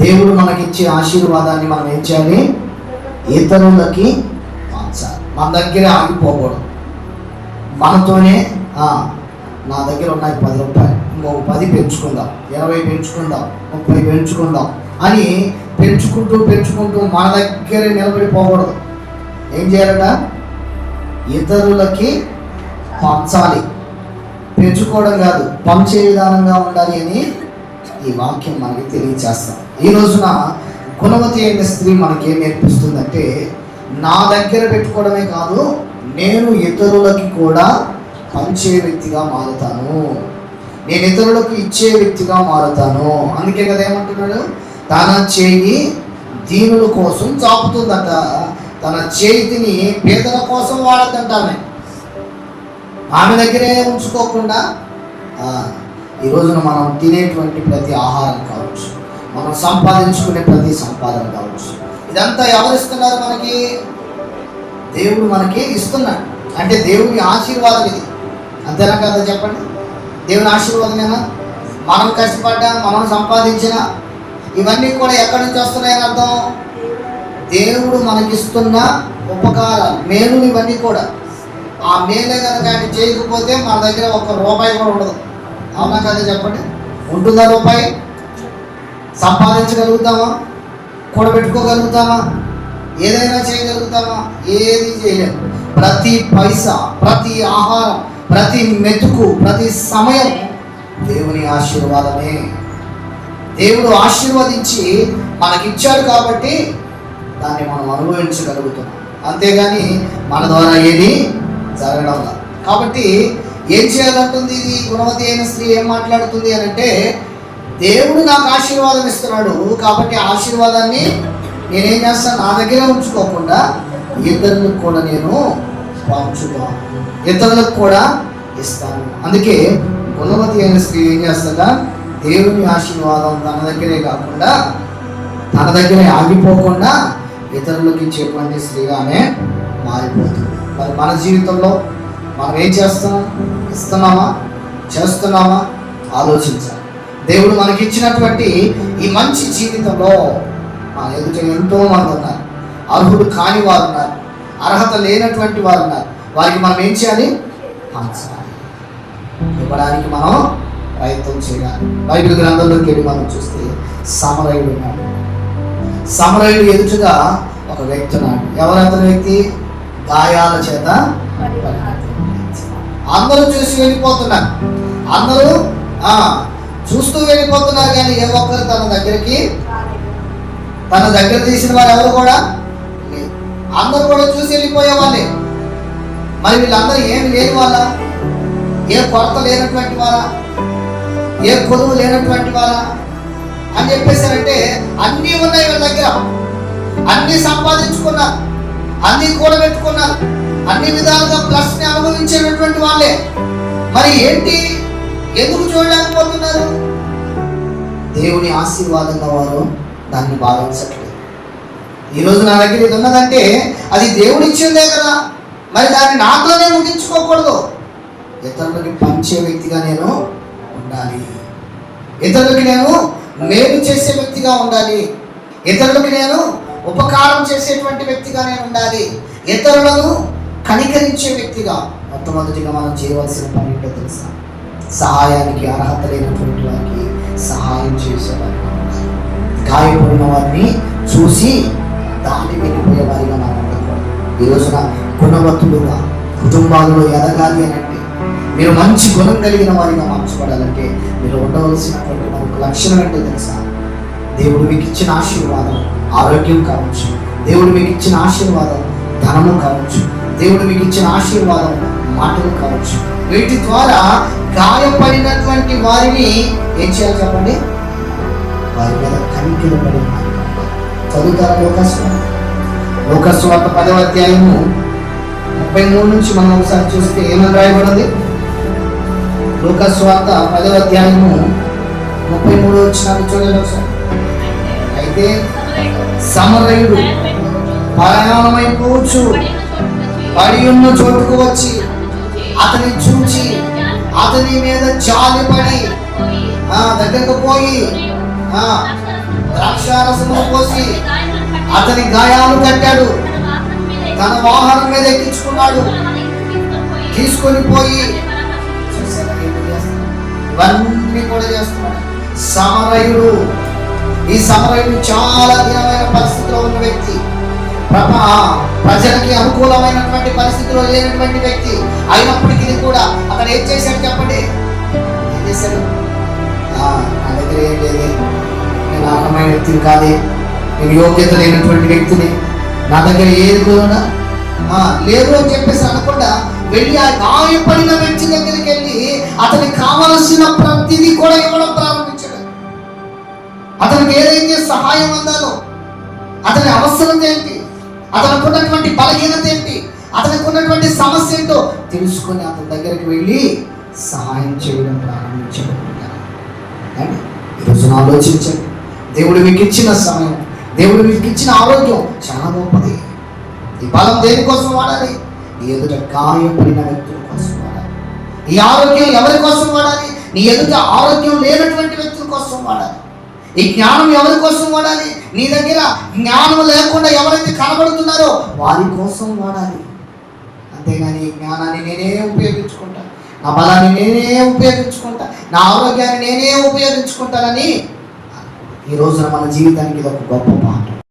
దేవుడు మనకిచ్చే ఆశీర్వాదాన్ని మనం ఏం చేయాలి? ఇతరులకి పంచాలి. మన దగ్గర ఆగిపోకూడదు. మనతోనే నా దగ్గర ఉన్నాయి 10 రూపాయలు, ఇంకొక 10 పెంచుకుందాం, 20 పెంచుకుందాం, 30 పెంచుకుందాం అని పెంచుకుంటూ మన దగ్గరే నిలబడిపోకూడదు. ఏం చేయాలట? ఇతరులకి పంచాలి. పెంచుకోవడం కాదు, పంచే విధానంగా ఉండాలి అని ఈ వాక్యం మనకి తెలియచేస్తాం. ఈ రోజున గుణవతి అయిన స్త్రీ మనకి ఏం నేర్పిస్తుందంటే, నా దగ్గర పెట్టుకోవడమే కాదు, నేను ఇతరులకి కూడా పంచే వ్యక్తిగా మారుతాను, నేను ఇతరులకు ఇచ్చే వ్యక్తిగా మారుతాను. అందుకే కదా ఏమంటున్నాడు? తన చేయి దీనుల కోసం చాపుతుందట, తన చేతిని పేదల కోసం వాడద్దంట. ఆమె దగ్గరే ఉంచుకోకుండా ఈ రోజున మనం తినేటువంటి ప్రతి ఆహారం కావచ్చు, మనం సంపాదించుకునే ప్రతి సంపాదన కావచ్చు, ఇదంతా ఎవరిస్తున్నారు? మనకి దేవుడు మనకి ఇస్తున్నాడు. అంటే దేవుని ఆశీర్వాదం ఇది. అంతేనా కదా? చెప్పండి, దేవుని ఆశీర్వాదమేనా? మనం కష్టపడ్డా, మనం సంపాదించిన ఇవన్నీ కూడా ఎక్కడి నుంచి వస్తున్నాయని అర్థం? దేవుడు మనకిస్తున్న ఉపకారాలు, మేలులు, ఇవన్నీ కూడా. ఆ మేలే కనుక ఆయన చేయకపోతే మన దగ్గర 1 రూపాయి కూడా ఉండదు. అవునా కదా? చెప్పండి, ఉంటుందా రూపాయి? సంపాదించగలుగుతామా? కూడబెట్టుకోగలుగుతామా? ఏదైనా చేయగలుగుతామా? ఏది చేయలేము. ప్రతి పైసా, ప్రతి ఆహారం, ప్రతి మెతుకు, ప్రతి సమయం దేవుని ఆశీర్వాదమే. దేవుడు ఆశీర్వదించి మనకిచ్చాడు కాబట్టి దాన్ని మనం అనుభవించగలుగుతున్నాం. అంతేగాని మన ద్వారా ఏది జరగడం లేదు. కాబట్టి ఏం చేయాలంటుంది ఇది గుణవతి అయిన స్త్రీ? ఏం మాట్లాడుతుంది అని అంటే, దేవుడు నాకు ఆశీర్వాదం ఇస్తున్నాడు కాబట్టి ఆశీర్వాదాన్ని నేనేం చేస్తాను? నా దగ్గర ఉంచుకోకుండా ఇతరులకు కూడా నేను పంచుతాను, ఇతరులకు కూడా ఇస్తాను. అందుకే గుణవతి అయిన స్త్రీ ఏం చేస్తుందా? దేవుని ఆశీర్వాదం తన దగ్గరే కాకుండా, తన దగ్గరే ఆగిపోకుండా ఇతరులకు ఇచ్చేటువంటి స్త్రీగానే మారిపోతుంది. మరి మన జీవితంలో మనం ఏం చేస్తున్నాం? ఇస్తున్నామా? చేస్తున్నామా? ఆలోచించాలి. దేవుడు మనకి ఇచ్చినటువంటి ఈ మంచి జీవితంలో మన ఎదుట ఎంతో మంది ఉన్నారు, అర్హులు కాని వారు ఉన్నారు, అర్హత లేనటువంటి వారు ఉన్నారు. వారికి మనం ఏం చేయాలి? పంచాలి, ఇవ్వడానికి మనం ప్రయత్నం చేయాలి. బైబిల్ గ్రంథంలోకి వెళ్ళి మనం చూస్తే సమరయుడు ఉన్నాడు. సమరయుడు ఎదుటగా ఒక వ్యక్తి ఉన్నాడు. ఎవరు అతని వ్యక్తి? గాయాల చేత అందరూ చూసి వెళ్ళిపోతున్నారు, అందరూ చూస్తూ వెళ్ళిపోతున్నారు. కానీ ఏ ఒక్కరు తన దగ్గర తీసిన వారు ఎవరు కూడా లేదు. అందరూ కూడా చూసి వెళ్ళిపోయే వాళ్ళే. మరి వీళ్ళందరూ ఏమి లేని వాళ్ళ? ఏ కొరత లేనటువంటి వారా? ఏ కొలువు లేనటువంటి వారా అని చెప్పేసారంటే, అన్నీ ఉన్నాయి వీళ్ళ దగ్గర, అన్నీ సంపాదించుకున్నారు, అన్నీ కూడబెట్టుకున్నారు, అన్ని విధాలుగా ప్లస్ని అనుభవించేటటువంటి వాళ్ళే. మరి ఏంటి, ఎందుకు చూడలేకపోతున్నారు? దేవుని ఆశీర్వాదంగా వారు దాన్ని భావించట్లేదు. ఈరోజు నా దగ్గర ఇది ఉన్నదంటే అది దేవుడు ఇచ్చిందే కదా, మరి దాన్ని నాతోనే ముగించుకోకూడదు. ఇతరులకి పంచే వ్యక్తిగా నేను ఉండాలి, ఇతరులకి నేను మేలు చేసే వ్యక్తిగా ఉండాలి, ఇతరులకి నేను ఉపకారం చేసేటువంటి వ్యక్తిగా నేను ఉండాలి, ఇతరులను కనికరించే వ్యక్తిగా. మొట్టమొదటిగా మనం చేయవలసిన పని ఏంటో తెలుసా? సహాయానికి అర్హత లేనటువంటి వారికి సహాయం చేసేవారిగా ఉండాలి. గాయపడిన వారిని చూసి దాన్ని వెళ్ళిపోయే వారిగా మనం ఉండకూడదు. ఈ రోజున గుణవంతులుగా కుటుంబాలలో ఎదగాలి అని అంటే, మీరు మంచి గుణం కలిగిన వారిగా మార్చబడాలంటే మీరు ఉండవలసినటువంటి మనకు లక్షణం ఏంటో తెలుసా? దేవుడు మీకు ఇచ్చిన ఆశీర్వాదం ఆరోగ్యం కావచ్చు, దేవుడు మీకు ఇచ్చిన ఆశీర్వాదం ధనము కావచ్చు, దేవుడు మీకు ఇచ్చిన ఆశీర్వాదం మాటలు కావచ్చు. వీటి ద్వారా గాయపడినటువంటి వారిని ఏం చేయాలి చెప్పండి? వారి మీద కనికరపడి చదువుతారా? లోకస్వార్త 10వ అధ్యాయము 33 నుంచి మనం ఒకసారి చూస్తే ఏమని రాయబడింది? లోకస్వార్త 10వ అధ్యాయము 33 వచనాన్ని చూడండి ఒకసారి. అయితే సమరయుడు ప్రయాణమైపోవచ్చు పడి ఉన్న చోటుకు వచ్చి అతని చూచి అతని మీద జాలిపడి దగ్గరకు పోయి ద్రాక్ష ద్రాక్షారసము పోసి అతని గాయాలు కట్టాడు, తన వాహనం మీద ఎక్కించుకున్నాడు, తీసుకొని పోయి ఇవన్నీ కూడా చేస్తున్నాడు. సమరయుడు, ఈ సమరయుడు చాలా దీనమైన పరిస్థితిలో ఉన్న వ్యక్తి, ప్రజలకి అనుకూలమైనటువంటి పరిస్థితిలో లేనటువంటి వ్యక్తి అయినప్పటికీ కూడా అతను ఏం చేశాడు చెప్పండి? ఏం చేశాడు? నా దగ్గర ఏం లేదు, నేను అర్హమైన వ్యక్తిని కాదే, నేను యోగ్యత లేనటువంటి వ్యక్తిని, నా దగ్గర ఏది కూడా లేదు అని చెప్పేసి అనకుండా వెళ్ళి ఆ గాయపడిన వ్యక్తి దగ్గరికి వెళ్ళి అతనికి కావలసిన ప్రతిదీ కూడా ఇవ్వడం ప్రారంభించాడు. అతనికి ఏదైతే సహాయం అందాలో, అతని అవసరం ఏంటి, అతనికి ఉన్నటువంటి బలహీనత ఏంటి, అతనికి ఉన్నటువంటి సమస్య ఏంటో తెలుసుకొని అతని దగ్గరికి వెళ్ళి సహాయం చేయడం ప్రారంభించాడు. ఈరోజు ఆలోచించండి, దేవుడు మీకు ఇచ్చిన సమయం, దేవుడు మీకు ఇచ్చిన ఆరోగ్యం చాలా గొప్పది. ఈ బలం దేనికోసం వాడాలి? నీ ఎదుట గాయపడిన వ్యక్తుల కోసం వాడాలి. ఈ ఆరోగ్యం ఎవరి కోసం వాడాలి? నీ ఎదుట ఆరోగ్యం లేనటువంటి వ్యక్తుల కోసం వాడాలి. ఈ జ్ఞానం ఎవరి కోసం వాడాలి? నీ దగ్గర జ్ఞానం లేకుండా ఎవరైతే కనబడుతున్నారో వారి కోసం వాడాలి. అంతేగాని ఈ జ్ఞానాన్ని నేనే ఉపయోగించుకుంటా, నా బలాన్ని నేనే ఉపయోగించుకుంటా, నా ఆరోగ్యాన్ని నేనే ఉపయోగించుకుంటానని ఈ రోజున మన జీవితానికి ఇది ఒక గొప్ప పాఠం.